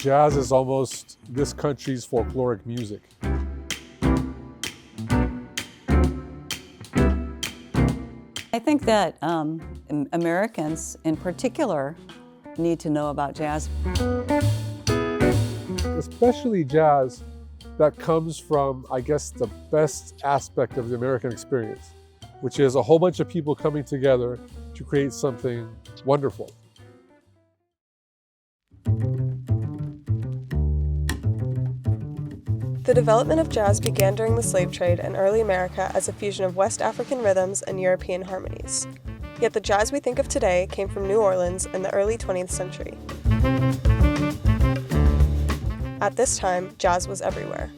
Jazz is almost this country's folkloric music. I think that Americans in particular need to know about jazz. Especially jazz that comes from, I guess, the best aspect of the American experience, which is a whole bunch of people coming together to create something wonderful. The development of jazz began during the slave trade in early America as a fusion of West African rhythms and European harmonies. Yet the jazz we think of today came from New Orleans in the early 20th century. At this time, jazz was everywhere.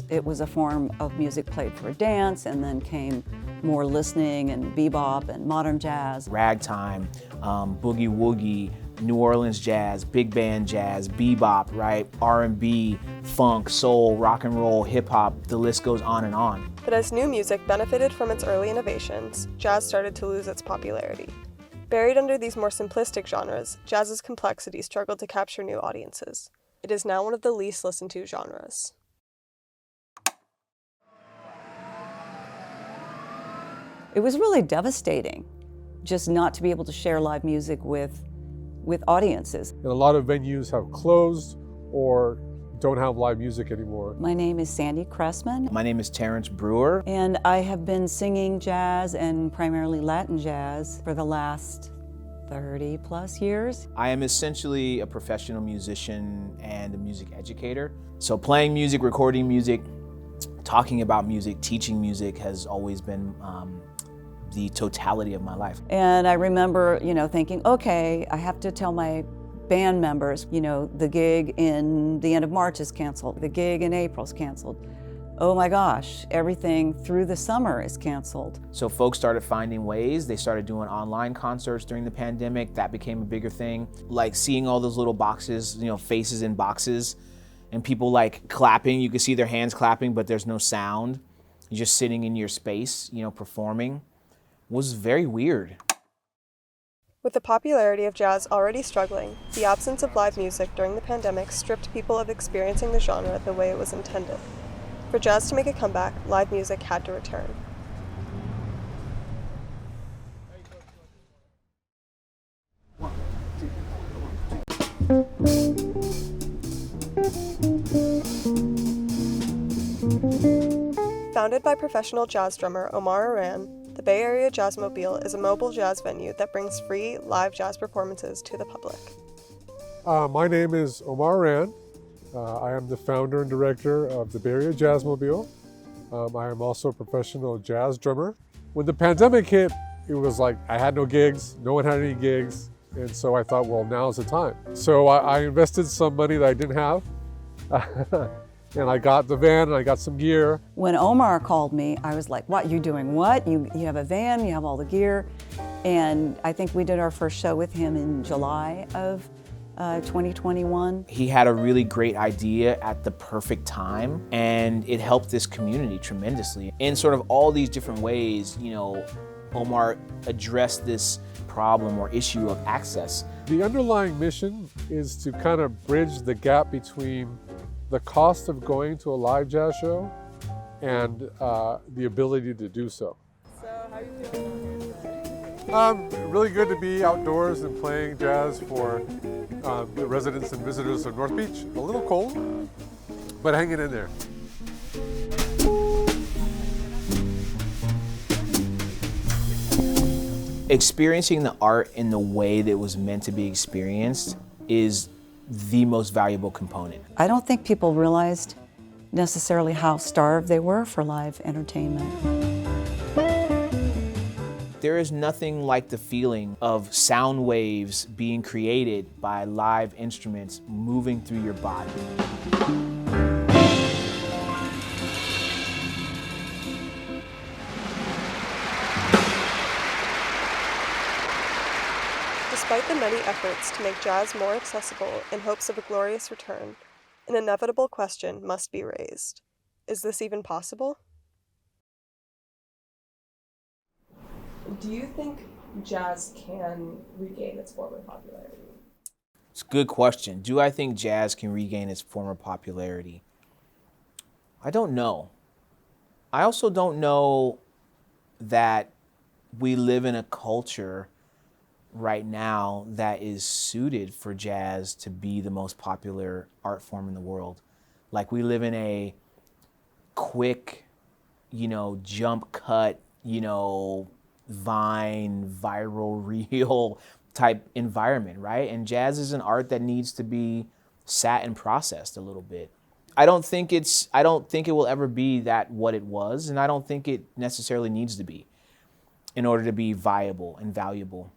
It was a form of music played for dance, and then came more listening and bebop and modern jazz. Ragtime, boogie woogie, New Orleans jazz, big band jazz, bebop, right? R&B, funk, soul, rock and roll, hip hop, the list goes on and on. But as new music benefited from its early innovations, jazz started to lose its popularity. Buried under these more simplistic genres, jazz's complexity struggled to capture new audiences. It is now one of the least listened to genres. It was really devastating just not to be able to share live music with audiences. And a lot of venues have closed or don't have live music anymore. My name is Sandy Cressman. My name is Terrence Brewer. And I have been singing jazz and primarily Latin jazz for the last 30 plus years. I am essentially a professional musician and a music educator. So playing music, recording music, talking about music, teaching music has always been the totality of my life. And I remember, thinking, okay, I have to tell my band members, the gig in the end of March is canceled, the gig in April is canceled. Oh my gosh, everything through the summer is canceled. So folks started finding ways. They started doing online concerts during the pandemic. That became a bigger thing. Like seeing all those little boxes, faces in boxes, and people like clapping. You could see their hands clapping, but there's no sound. You're just sitting in your space, performing. It was very weird. With the popularity of jazz already struggling, the absence of live music during the pandemic stripped people of experiencing the genre the way it was intended. For jazz to make a comeback, live music had to return. Founded by professional jazz drummer Omar Aran, the Bay Area Jazzmobile is a mobile jazz venue that brings free, live jazz performances to the public. My name is Omar Aran. I am the founder and director of the Bay Area Jazzmobile. I am also a professional jazz drummer. When the pandemic hit, it was like I had no gigs, no one had any gigs, and so I thought, well, now's the time. So I invested some money that I didn't have, and I got the van and I got some gear. When Omar called me, I was like, what, you're doing what? You have a van, you have all the gear. And I think we did our first show with him in July of 2021. He had a really great idea at the perfect time, and it helped this community tremendously. In sort of all these different ways, Omar addressed this problem or issue of access. The underlying mission is to kind of bridge the gap between the cost of going to a live jazz show and the ability to do so. So how are you feeling out here today? Really good to be outdoors and playing jazz for the residents and visitors of North Beach. A little cold, but hanging in there. Experiencing the art in the way that it was meant to be experienced is the most valuable component. I don't think people realized necessarily how starved they were for live entertainment. There is nothing like the feeling of sound waves being created by live instruments moving through your body. Despite the many efforts to make jazz more accessible in hopes of a glorious return, an inevitable question must be raised. Is this even possible? Do you think jazz can regain its former popularity? It's a good question. Do I think jazz can regain its former popularity? I don't know. I also don't know that we live in a culture right now that is suited for jazz to be the most popular art form in the world. Like, we live in a quick, jump cut, Vine, viral, real type environment, right? And jazz is an art that needs to be sat and processed a little bit. I don't think it will ever be that what it was, and I don't think it necessarily needs to be in order to be viable and valuable.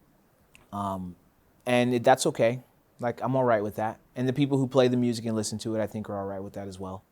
That's okay. Like, I'm all right with that. And the people who play the music and listen to it, I think, are all right with that as well.